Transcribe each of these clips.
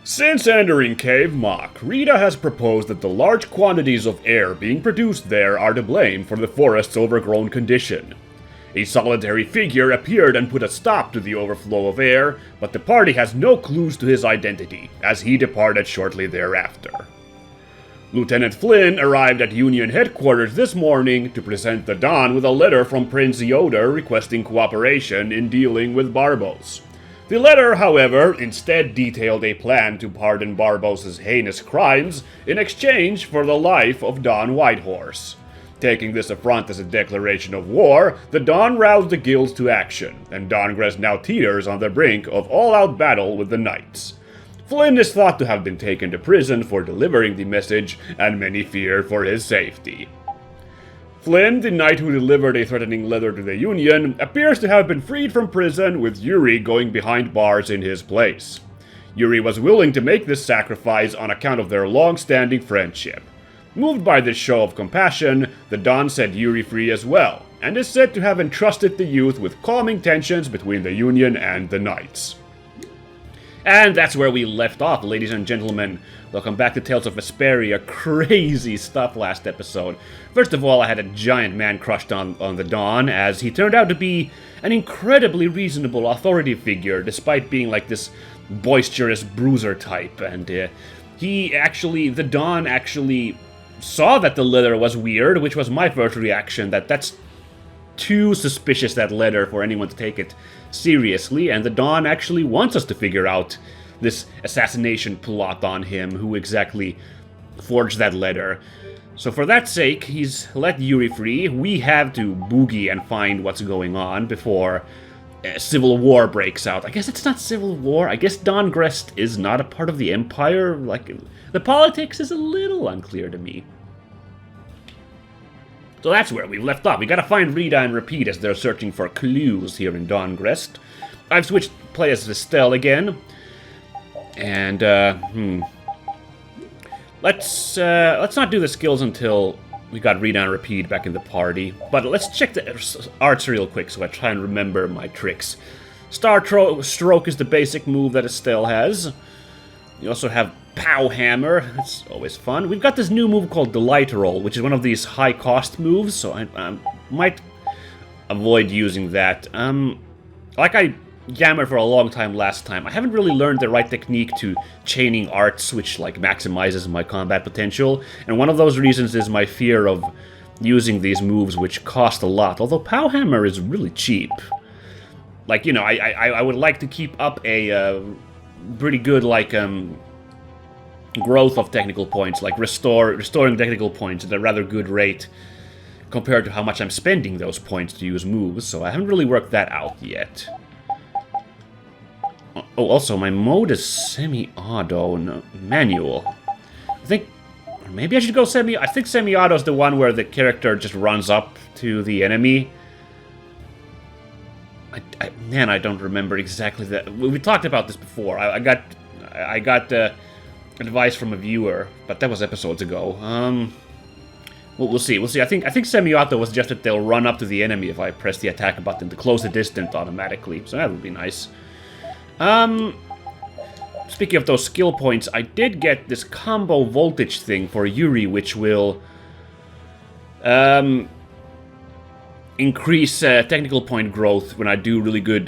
Since entering Cave Mach, Rita has proposed that the large quantities of air being produced there are to blame for the forest's overgrown condition. A solitary figure appeared and put a stop to the overflow of air, but the party has no clues to his identity, as he departed shortly thereafter. Lieutenant Flynn arrived at Union headquarters this morning to present the Dawn with a letter from Prince Yoder requesting cooperation in dealing with Barbos. The letter, however, instead detailed a plan to pardon Barbos' heinous crimes in exchange for the life of Don Whitehorse. Taking this affront as a declaration of war, the Dawn roused the guilds to action, and Dahngrest now teeters on the brink of all-out battle with the Knights. Flynn is thought to have been taken to prison for delivering the message, and many fear for his safety. Flynn, the knight who delivered a threatening letter to the Union, appears to have been freed from prison, with Yuri going behind bars in his place. Yuri was willing to make this sacrifice on account of their long-standing friendship. Moved by this show of compassion, the Dawn set Yuri free as well, and is said to have entrusted the youth with calming tensions between the Union and the Knights. And that's where we left off, ladies and gentlemen. Welcome back to Tales of Vesperia. Crazy stuff last episode. First of all, I had a giant man crushed on the Dawn, as he turned out to be an incredibly reasonable authority figure, despite being like this boisterous bruiser type. And the Dawn actually saw that the letter was weird, which was my first reaction, that's too suspicious, that letter, for anyone to take it seriously, and the Dawn actually wants us to figure out this assassination plot on him, who exactly forged that letter. So for that sake, he's let Yuri free. We have to boogie and find what's going on before civil war breaks out. I guess it's not civil war. I guess Dahngrest is not a part of the Empire. Like, the politics is a little unclear to me. So that's where we left off. We gotta find Rita and Repeat as they're searching for clues here in Dahngrest. I've switched play as Estelle again. And, let's not do the skills until we got Rita and Repeat back in the party. But let's check the arts real quick so I try and remember my tricks. Stroke is the basic move that Estelle has. You also have Pow Hammer, that's always fun. We've got this new move called Delight Roll, which is one of these high-cost moves, so I might avoid using that. Like I yammered for a long time last time, I haven't really learned the right technique to chaining arts, which like maximizes my combat potential, and one of those reasons is my fear of using these moves, which cost a lot, although Pow Hammer is really cheap. Like, you know, I would like to keep up a pretty good, like, growth of technical points, like restoring technical points at a rather good rate compared to how much I'm spending those points to use moves, so I haven't really worked that out yet. Oh, also, my mode is semi-auto, no, manual. I think, or maybe I should go I think semi-auto is the one where the character just runs up to the enemy. Man, I don't remember exactly that. We talked about this before. I got advice from a viewer, but that was episodes ago. Well, we'll see. I think semi-auto was just that they'll run up to the enemy if I press the attack button to close the distance automatically, so that would be nice. Speaking of those skill points, I did get this combo voltage thing for Yuri, which will increase technical point growth when I do really good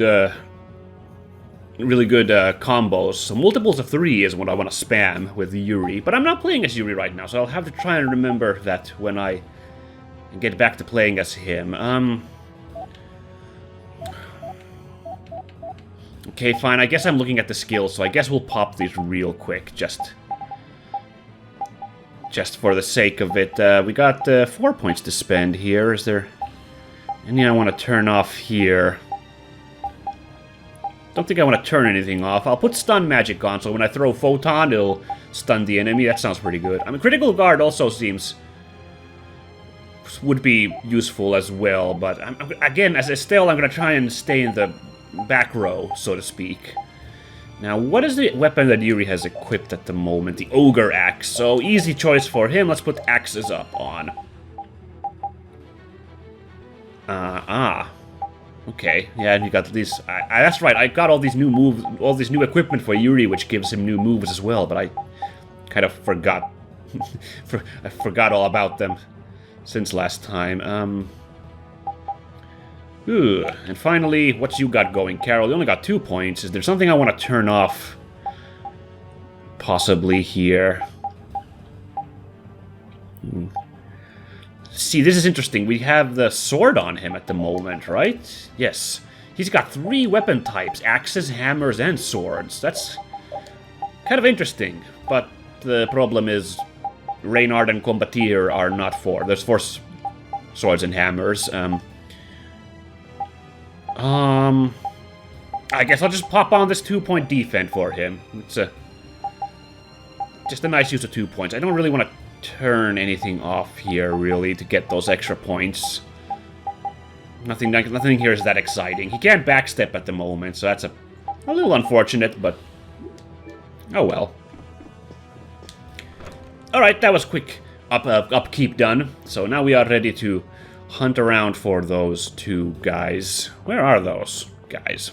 combos. So multiples of 3 is what I want to spam with Yuri, but I'm not playing as Yuri right now, so I'll have to try and remember that when I get back to playing as him. Okay, fine, I guess I'm looking at the skills, so I guess we'll pop these real quick, just for the sake of it. We got 4 points to spend here. Is there any I want to turn off here? Don't think I want to turn anything off. I'll put stun magic on, so when I throw photon, it'll stun the enemy. That sounds pretty good. I mean, critical guard also would be useful as well, but again, as Estelle, I'm going to try and stay in the back row, so to speak. Now, what is the weapon that Yuri has equipped at the moment? The Ogre Axe. So, easy choice for him. Let's put axes up on. Okay, yeah, and you got these... that's right, I got all these new moves, all this new equipment for Yuri, which gives him new moves as well, but I kind of forgot. I forgot all about them since last time. And finally, what you got going, Carol? You only got 2 points. Is there something I want to turn off? Possibly here. See, this is interesting. We have the sword on him at the moment, right? Yes. He's got 3 weapon types. Axes, hammers, and swords. That's kind of interesting. But the problem is Reynard and Combatir are not 4. There's 4 swords and hammers. I guess I'll just pop on this 2-point defense for him. It's just a nice use of 2 points. I don't really want to turn anything off here, really, to get those extra points. Nothing here is that exciting. He can't backstep at the moment, so that's a little unfortunate, but oh well. Alright, that was quick upkeep done. So now we are ready to hunt around for those 2 guys. Where are those guys?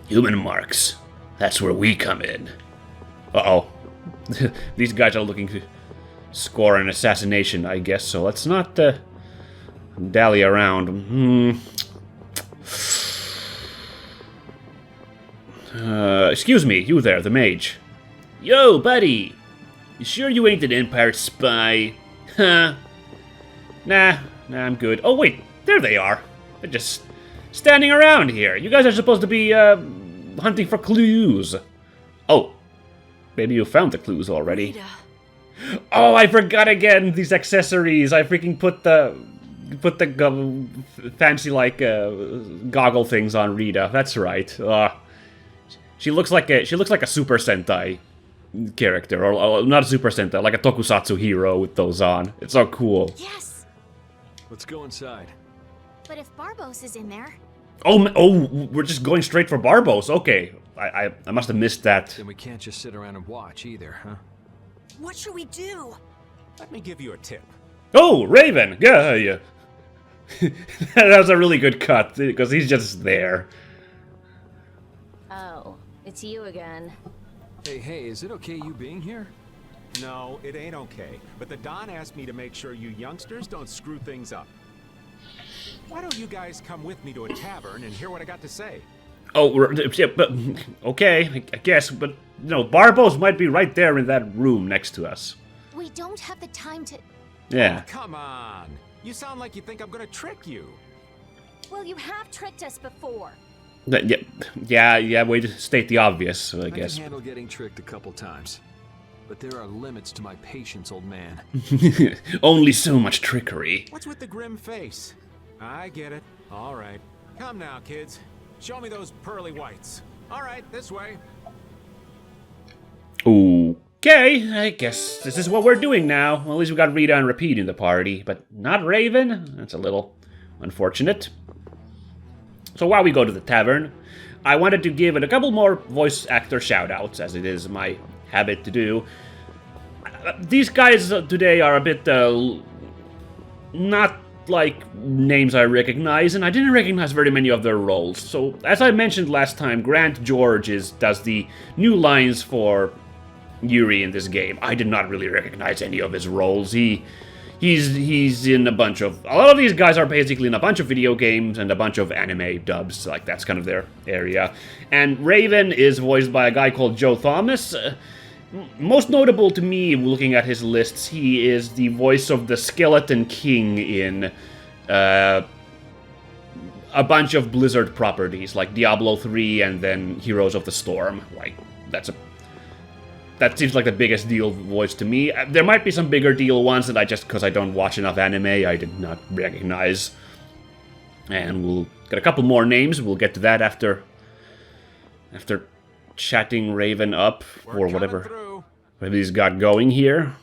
Human marks. That's where we come in. Uh-oh. These guys are looking to score an assassination, I guess, so let's not dally around. Excuse me, you there, the mage. Yo, buddy! You sure you ain't an Empire spy? Huh? Nah, I'm good. Oh, wait, there they are. They're just standing around here. You guys are supposed to be, hunting for clues. Oh, maybe you found the clues already. Rita. Oh, I forgot again, these accessories. I freaking put the fancy, like, goggle things on Rita. That's right. She looks like a Super Sentai character, or not a Super Sentai, like a Tokusatsu hero with those on. It's so cool. Yes. Let's go inside. But if Barbos is in there... Oh, we're just going straight for Barbos. Okay, I must have missed that. Then we can't just sit around and watch either, huh? What should we do? Let me give you a tip. Oh, Raven! Yeah. That was a really good cut, because he's just there. Oh, it's you again. Hey, is it okay you being here? No, it ain't okay. But the Don asked me to make sure you youngsters don't screw things up. Why don't you guys come with me to a tavern and hear what I got to say? Oh, yeah, but okay, I guess, but no, Barbos might be right there in that room next to us. We don't have the time to... Yeah. Oh, come on. You sound like you think I'm gonna trick you. Well, you have tricked us before. Yeah, way to state the obvious, I guess. I can handle getting tricked a couple times. But there are limits to my patience, old man. Only so much trickery. What's with the grim face? I get it. All right. Come now, kids. Show me those pearly whites. All right, this way. Okay, I guess this is what we're doing now. Well, at least we got Rita and Repeat in the party, but not Raven. That's a little unfortunate. So while we go to the tavern, I wanted to give it a couple more voice actor shoutouts, as it is my habit to do. These guys today are a bit not like names I recognize, and I didn't recognize very many of their roles. So as I mentioned last time, Grant George does the new lines for Yuri in this game. I did not really recognize any of his roles. He's in a bunch of... A lot of these guys are basically in a bunch of video games and a bunch of anime dubs. Like, that's kind of their area. And Raven is voiced by a guy called Joe Thomas. Most notable to me, looking at his lists, he is the voice of the Skeleton King in a bunch of Blizzard properties, like Diablo 3 and then Heroes of the Storm. Like, that seems like the biggest deal voice to me. There might be some bigger deal ones that because I don't watch enough anime, I did not recognize. And we'll get a couple more names. We'll get to that after chatting Raven up or whatever he's got going here.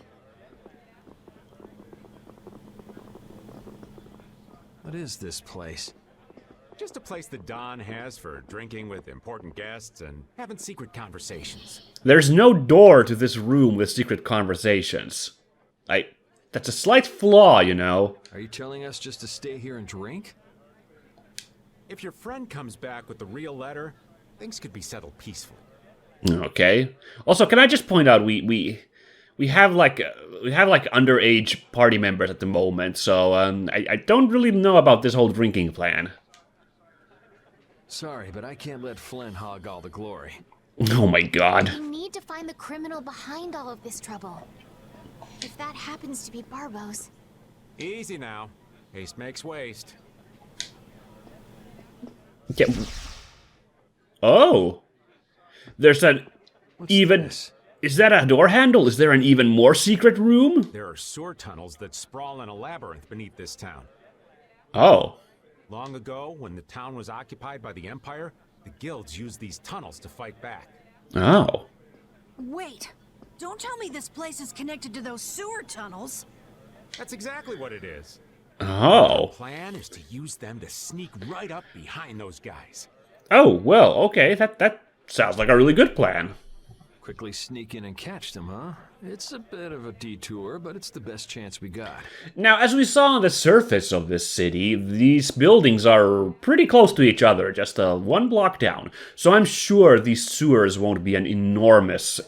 What is this place? Just a place the Don has for drinking with important guests and having secret conversations. There's no door to this room with secret conversations. That's a slight flaw, you know. Are you telling us just to stay here and drink? If your friend comes back with the real letter, things could be settled peacefully. Okay. Also, can I just point out we have like underage party members at the moment, so I don't really know about this whole drinking plan. Sorry, but I can't let Flynn hog all the glory. Oh my god. We need to find the criminal behind all of this trouble. If that happens to be Barbos. Easy now. Haste makes waste. Yeah. Oh. There's an What's even... this? Is that a door handle? Is there an even more secret room? There are sewer tunnels that sprawl in a labyrinth beneath this town. Oh. Long ago, when the town was occupied by the Empire, the guilds used these tunnels to fight back. Oh. Wait, don't tell me this place is connected to those sewer tunnels. That's exactly what it is. Oh. The plan is to use them to sneak right up behind those guys. Oh, well, okay. That sounds like a really good plan. Quickly sneak in and catch them, huh? It's a bit of a detour, but it's the best chance we got. Now, as we saw on the surface of this city, these buildings are pretty close to each other, just one block down. So I'm sure these sewers won't be an enormous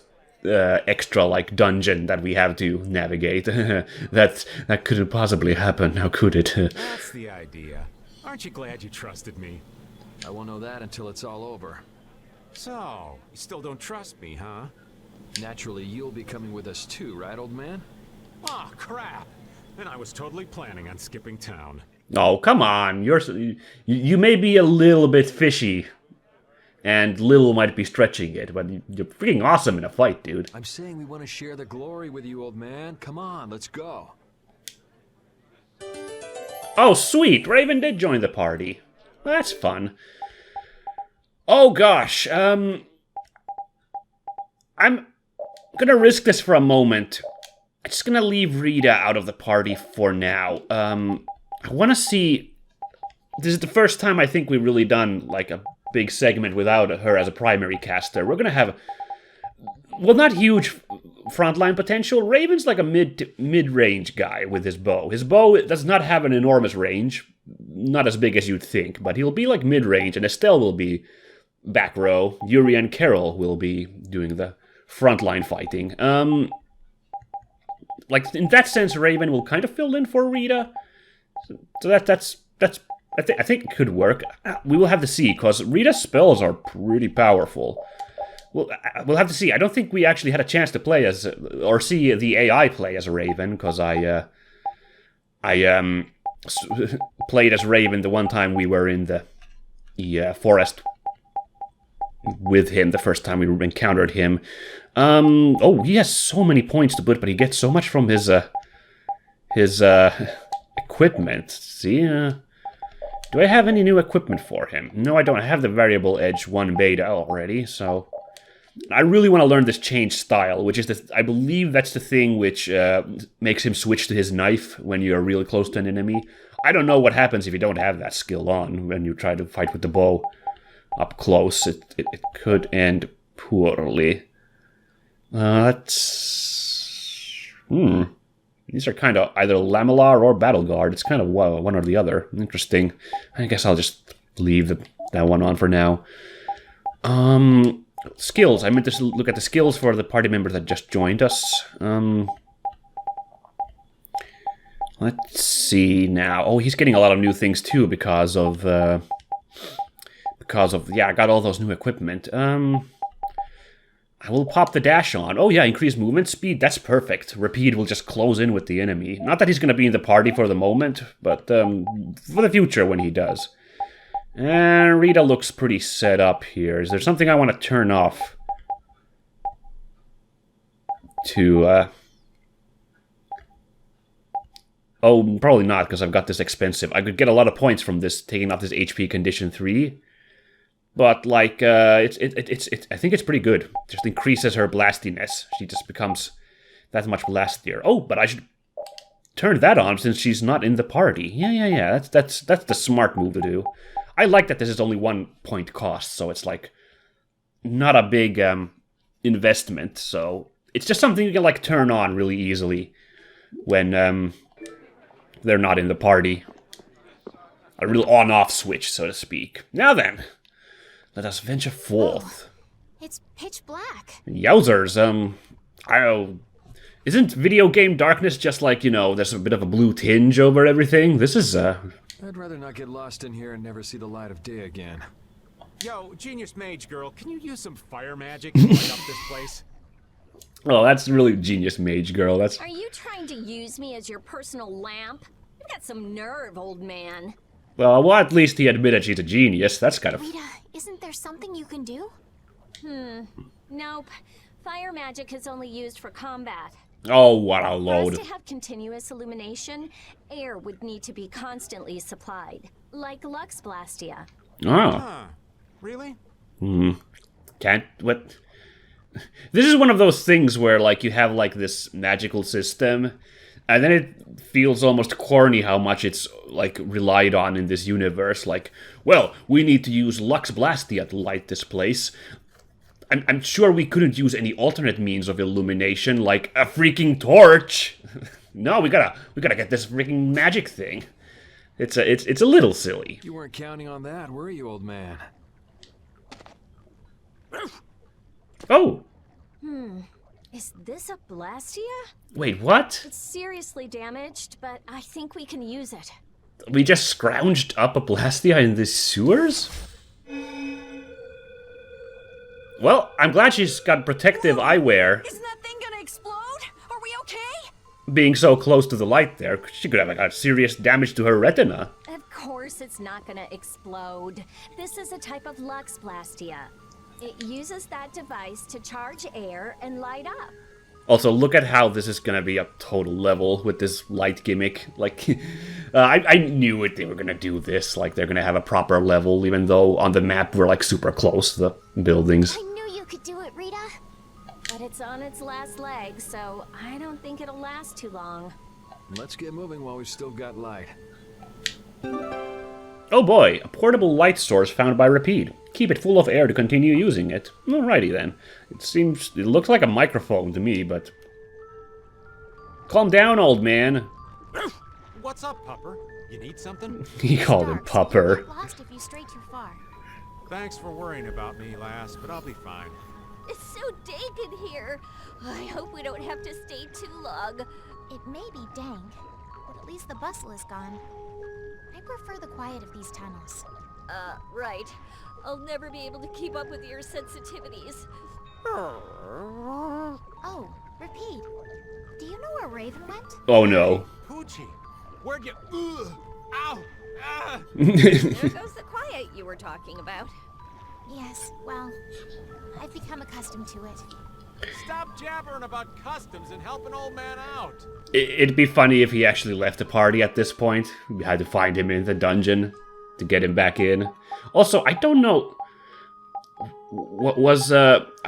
extra, like, dungeon that we have to navigate. That couldn't possibly happen, now could it? That's the idea. Aren't you glad you trusted me? I won't know that until it's all over. So, you still don't trust me, huh? Naturally, you'll be coming with us too, right, old man? Aw, crap. And I was totally planning on skipping town. Oh, come on. You may be a little bit fishy, and little might be stretching it, but you're freaking awesome in a fight, dude. I'm saying we want to share the glory with you, old man. Come on, let's go. Oh, sweet. Raven did join the party. Well, that's fun. Oh, gosh. I'm gonna risk this for a moment. I'm just gonna leave Rita out of the party for now. I want to see... This is the first time I think we've really done, like, a big segment without her as a primary caster. We're gonna have... Well, not huge frontline potential. Raven's like a mid-range guy with his bow. His bow does not have an enormous range. Not as big as you'd think, but he'll be like mid-range, and Estelle will be back row. Yuri and Carol will be doing the frontline fighting. Like, in that sense, Raven will kind of fill in for Rita. So that's I think it could work. We will have to see, because Rita's spells are pretty powerful. We'll have to see. I don't think we actually had a chance to play as, or see the AI play as a Raven, because I played as Raven the one time we were in the forest with him, the first time we encountered him. Oh, he has so many points to put, but he gets so much from his equipment. See, do I have any new equipment for him? No, I don't. I have the variable edge 1 beta already, so I really want to learn this change style, which is, I believe that's the thing which makes him switch to his knife when you're really close to an enemy. I don't know what happens if you don't have that skill on when you try to fight with the bow up close. It could end poorly. These are kind of either Lamellar or Battle Guard. It's kind of one or the other. Interesting. I guess I'll just leave that one on for now. Skills. I meant to look at the skills for the party member that just joined us. Let's see now. Oh, he's getting a lot of new things too because of I got all those new equipment. I will pop the dash on. Oh yeah, increased movement speed. That's perfect. Repeat will just close in with the enemy. Not that he's going to be in the party for the moment, but for the future when he does. And Rita looks pretty set up here. Is there something I want to turn off? Oh, probably not, because I've got this expensive. I could get a lot of points from this, taking off this HP condition 3. But, like, I think it's pretty good. Just increases her blastiness. She just becomes that much blastier. Oh, but I should turn that on since she's not in the party. Yeah. That's the smart move to do. I like that this is only 1 point cost, so it's, like, not a big investment. So it's just something you can, like, turn on really easily when they're not in the party. A real on-off switch, so to speak. Now then, let us venture forth. It's pitch black. Yowzers, isn't video game darkness just like, you know, there's a bit of a blue tinge over everything? This is, I'd rather not get lost in here and never see the light of day again. Yo, Genius Mage Girl, can you use some fire magic to light up this place? Oh, that's really genius, Mage Girl. That's... Are you trying to use me as your personal lamp? You've got some nerve, old man. Well, at least he admitted she's a genius. That's kind of... Rita, isn't there something you can do? Nope. Fire magic is only used for combat. Oh, what a For load. us to have continuous illumination, air would need to be constantly supplied, like Lux Blastia. Oh. Huh. Really? Can't... What? This is one of those things where, like, you have, like, this magical system, and then it feels almost corny how much it's, like, relied on in this universe. Like, well, we need to use Lux Blastia to light this place. I'm sure we couldn't use any alternate means of illumination, like a freaking torch. No, we gotta get this freaking magic thing. It's a little silly. You weren't counting on that, were you, old man? Oh, Is this a Blastia? wait, what? It's seriously damaged, but I think we can use it. We just scrounged up a Blastia in the sewers? Well, I'm glad she's got protective eyewear. Isn't that thing gonna explode? Are we okay? Being so close to the light there, she could have got serious damage to her retina. Of course it's not gonna explode. This is a type of Lux Blastia. It uses that device to charge air and light up. Also, look at how this is gonna be a total level with this light gimmick. Like, I knew it, they were gonna do this. Like, they're gonna have a proper level, even though on the map we're, like, super close to the buildings. I knew you could do it, Rita. But it's on its last leg, so I don't think it'll last too long. Let's get moving while we've still got light. Oh boy, a portable light source found by Rapide. Keep it full of air to continue using it. Alrighty then. It looks like a microphone to me, but... Calm down, old man. What's up, Pupper? You need something? He called him Dark, so you Pupper. won't get lost if you stray too far. Thanks for worrying about me, lass, but I'll be fine. It's so dank in here. I hope we don't have to stay too long. It may be dank, but at least the bustle is gone. I prefer the quiet of these tunnels. Right. I'll never be able to keep up with your sensitivities. Oh, Rapide. Do you know where Raven went? Oh no. Poochie, where'd you... Ugh, ow! Ah! There goes the quiet you were talking about. Yes, well, I've become accustomed to it. Stop jabbering about customs and help an old man out. It'd be funny if he actually left the party at this point. We had to find him in the dungeon to get him back in. Also, I don't know... What was,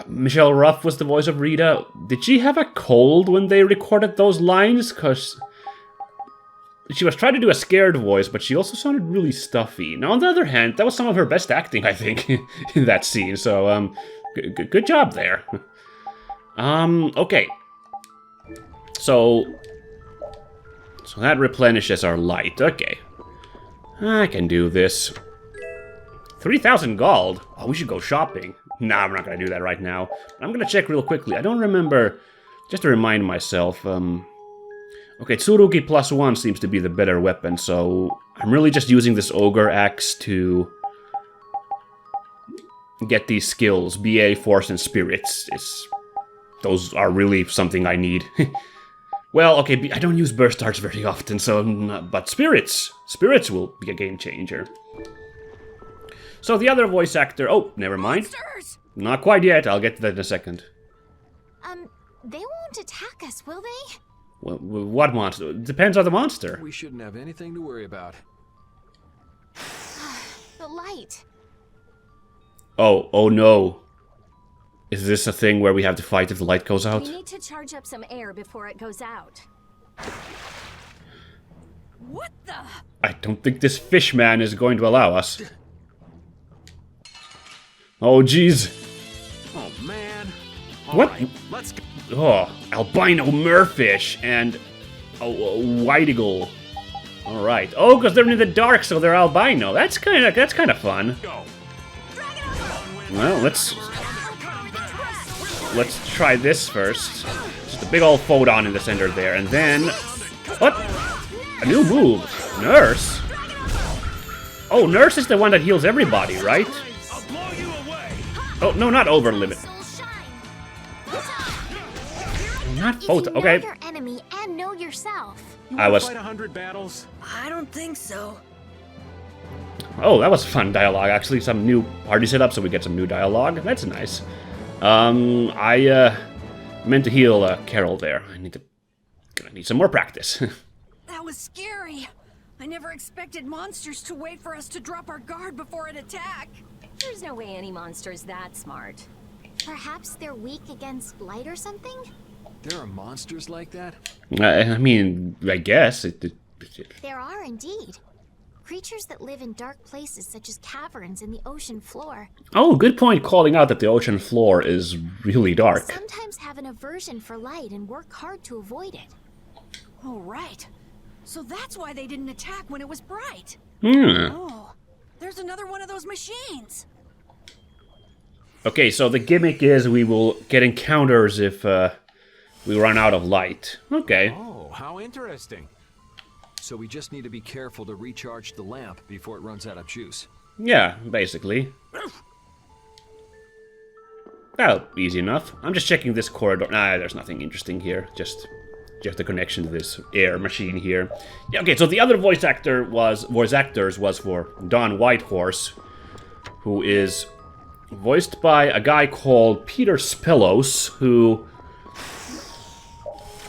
Michelle Ruff was the voice of Rita. Did she have a cold when they recorded those lines? Because she was trying to do a scared voice, but she also sounded really stuffy. Now, on the other hand, that was some of her best acting, I think, in that scene. So, good job there. Okay. So that replenishes our light. Okay. I can do this. 3,000 gold? Oh, we should go shopping. Nah, we're not gonna do that right now. I'm gonna check real quickly. I don't remember... Just to remind myself, okay, Tsurugi +1 seems to be the better weapon, so... I'm really just using this Ogre Axe to... get these skills. BA, Force, and Spirits. Those are really something I need. Well, okay, I don't use Burst Darts very often, so... But Spirits! Spirits will be a game changer. So the other voice actor... Oh, never mind. Monsters! Not quite yet. I'll get to that in a second. They won't attack us, will they? What monster? Depends on the monster. We shouldn't have anything to worry about. The light. Oh no. Is this a thing where we have to fight if the light goes out? We need to charge up some air before it goes out. What the? I don't think this fish man is going to allow us. Oh, jeez. Oh, man. What? All right, let's go. Oh, albino merfish and a white eagle. All right. Oh, because they're in the dark, so they're albino. That's kind of fun. Well, let's try this first. Just a big old photon in the center there, and then what? A new move, Nurse. Oh, Nurse is the one that heals everybody, right? Oh no, not over limit. Not photon. Okay. Know your enemy and know yourself. I was. Fight 100 battles. I don't think so. Oh, that was fun dialogue. Actually, some new party setup, so we get some new dialogue. That's nice. I meant to heal Carol there. Gonna need some more practice. That was scary. I never expected monsters to wait for us to drop our guard before an attack. There's no way any monster's that smart. Perhaps they're weak against light or something? There are monsters like that? I mean, I guess There are indeed. Creatures that live in dark places such as caverns in the ocean floor. Oh, good point calling out that the ocean floor is really dark. Sometimes have an aversion for light and work hard to avoid it. Oh, right. So that's why they didn't attack when it was bright. Oh, there's another one of those machines. Okay, so the gimmick is we will get encounters if we run out of light. Okay. Oh, how interesting. So we just need to be careful to recharge the lamp before it runs out of juice. Yeah, basically. Oh, easy enough. I'm just checking this corridor. Nah, there's nothing interesting here. Just the connection to this air machine here. Yeah, okay, so the other voice actors was for Don Whitehorse, who is voiced by a guy called Peter Spellos, who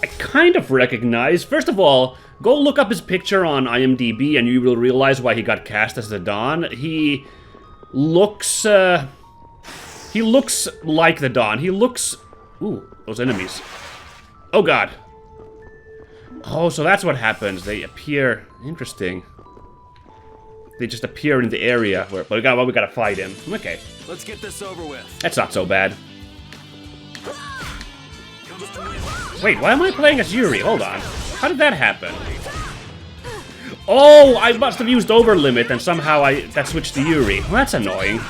I kind of recognize. First of all, go look up his picture on IMDb and you will realize why he got cast as the Don. He looks like the Don. He looks... Ooh, those enemies. Oh god. Oh, so that's what happens. They appear... Interesting. They just appear in the area where... But we gotta fight him. Okay. Let's get this over with. That's not so bad. Wait, why am I playing as Yuri? Hold on. How did that happen? Oh, I must have used overlimit and somehow that switched to Yuri. Well, that's annoying.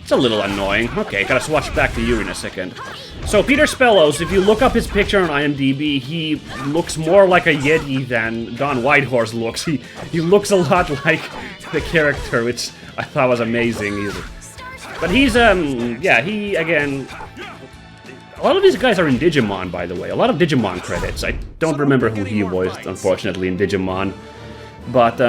It's a little annoying. Okay, gotta switch back to Yuri in a second. So, Peter Spellos, if you look up his picture on IMDb, he looks more like a Yeti than Don Whitehorse looks. He looks a lot like the character, which I thought was amazing. But he's, yeah, he, again... A lot of these guys are in Digimon, by the way. A lot of Digimon credits. I don't remember who he voiced, unfortunately, in Digimon. But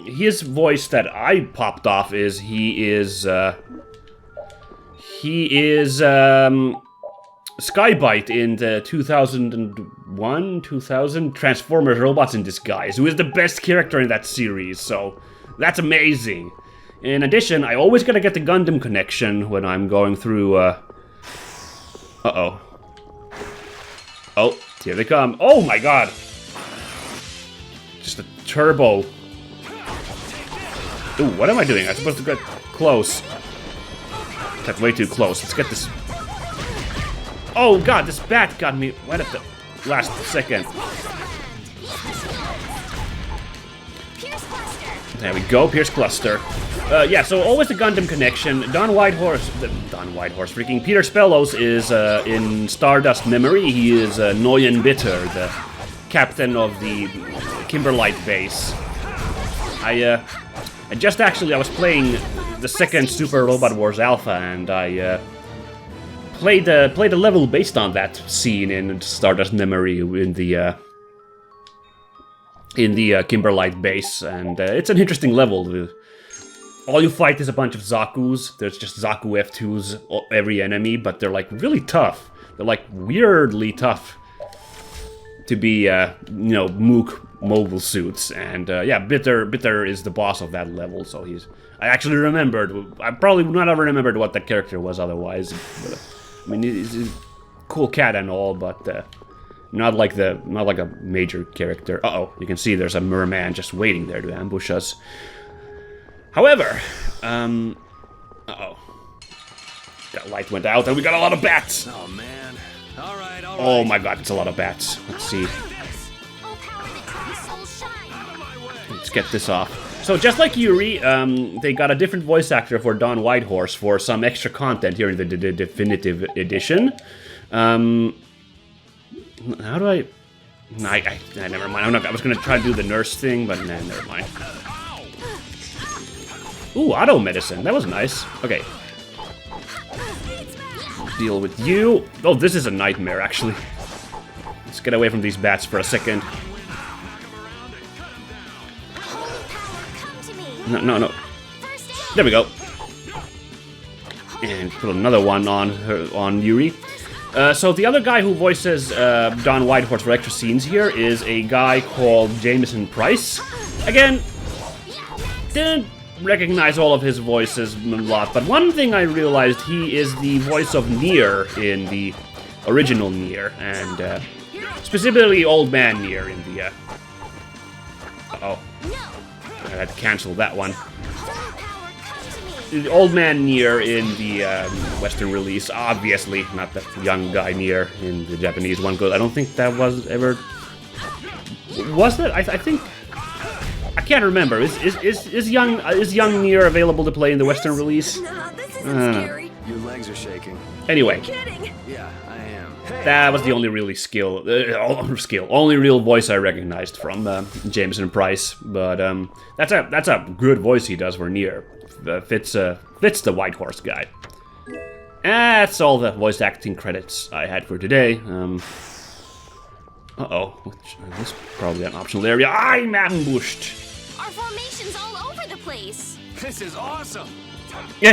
his voice that I popped off is he is Skybite in the 2000 Transformers Robots in Disguise, who is the best character in that series, so that's amazing. In addition, I always gotta get the Gundam connection when I'm going through, Uh-oh. Oh, here they come. Oh my god! Just a turbo. Ooh, what am I doing? I'm supposed to get close. That's way too close. Let's get this... Oh god, this bat got me right at the last second. There we go, Pierce Cluster. Yeah, so always the Gundam connection. Don Whitehorse, freaking Peter Spellos is in Stardust Memory. He is Noyan Bitter, the captain of the Kimberlite base. I was playing the second Super Robot Wars Alpha, and I played a level based on that scene in Stardust Memory in the Kimberlite base, and it's an interesting level. All you fight is a bunch of Zakus. There's just Zaku F2s every enemy, but they're like really tough. They're like weirdly tough to be, Mook mobile suits. And yeah, Bitter is the boss of that level, so I actually remembered. I probably would not have remembered what that character was otherwise. But, I mean, he's a cool cat and all, but not like a major character. Uh-oh, you can see there's a merman just waiting there to ambush us. However, uh-oh. That light went out and we got a lot of bats. Oh man, All right. Oh my god, it's a lot of bats. Let's see. Oh, power that turns souls shine. Let's get this off. So just like Yuri, they got a different voice actor for Dawn Whitehorse for some extra content here in the definitive edition. How do I... never mind. I was gonna try to do the nurse thing, but nah, never mind. Ooh, auto medicine. That was nice. Okay. Deal with you. Oh, this is a nightmare, actually. Let's get away from these bats for a second. No. There we go. And put another one on Yuri. So the other guy who voices Dawn Whitehorse for extra scenes here is a guy called Jameson Price. Again, didn't recognize all of his voices a lot, but one thing I realized, he is the voice of Nier in the original Nier, and specifically Old Man Nier in the... Uh-oh. I had to cancel that one. The Old Man Nier in the Western release, obviously, not the young guy Nier in the Japanese one, because I don't think that was ever... Was that? I think... I can't remember. Is young Nier available to play in the Western release? Nah, this isn't scary. Your legs are shaking. Anyway, Kidding. Yeah, I am. Hey. that was the only really only real voice I recognized from Jameson Price. But that's a good voice he does for Nier. Fits the Whitehorse guy. That's all the voice acting credits I had for today. Uh-oh, this is probably an optional area. I'm ambushed! Our formation's all over the place. This is awesome. Yeah,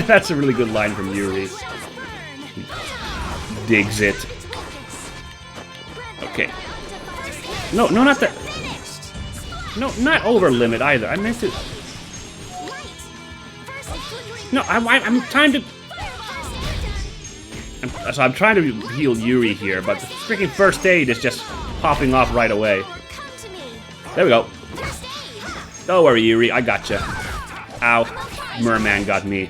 that's a really good line from Yuri. Digs it. Okay. No, not that. No, not over limit either. I meant to. No, I'm trying to. I'm trying to heal Yuri here, but the freaking first aid is just popping off right away. There we go. Don't worry, Yuri, I gotcha. Ow, Merman got me.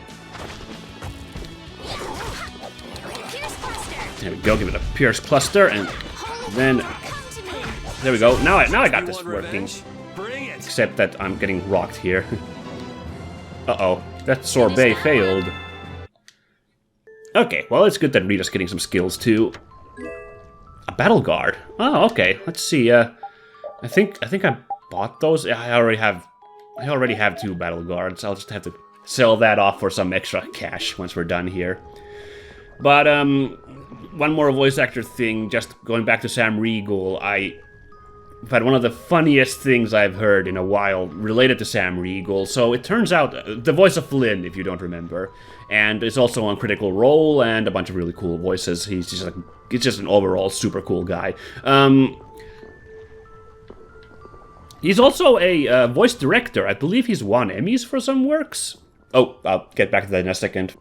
There we go. Give it a Pierce Cluster, and then there we go. Now I got this working. Except that I'm getting rocked here. Uh-oh, that sorbet failed. Okay, well, it's good that Rita's getting some skills too. A battle guard. Oh, okay. Let's see. I think I bought those. I already have 2 battle guards. I'll just have to sell that off for some extra cash once we're done here. But one more voice actor thing. Just going back to Sam Riegel, I've had one of the funniest things I've heard in a while related to Sam Riegel. So it turns out, the voice of Flynn, if you don't remember, and it's also on Critical Role and a bunch of really cool voices. He's just an overall super cool guy. He's also a voice director. I believe he's won Emmys for some works. Oh, I'll get back to that in a second.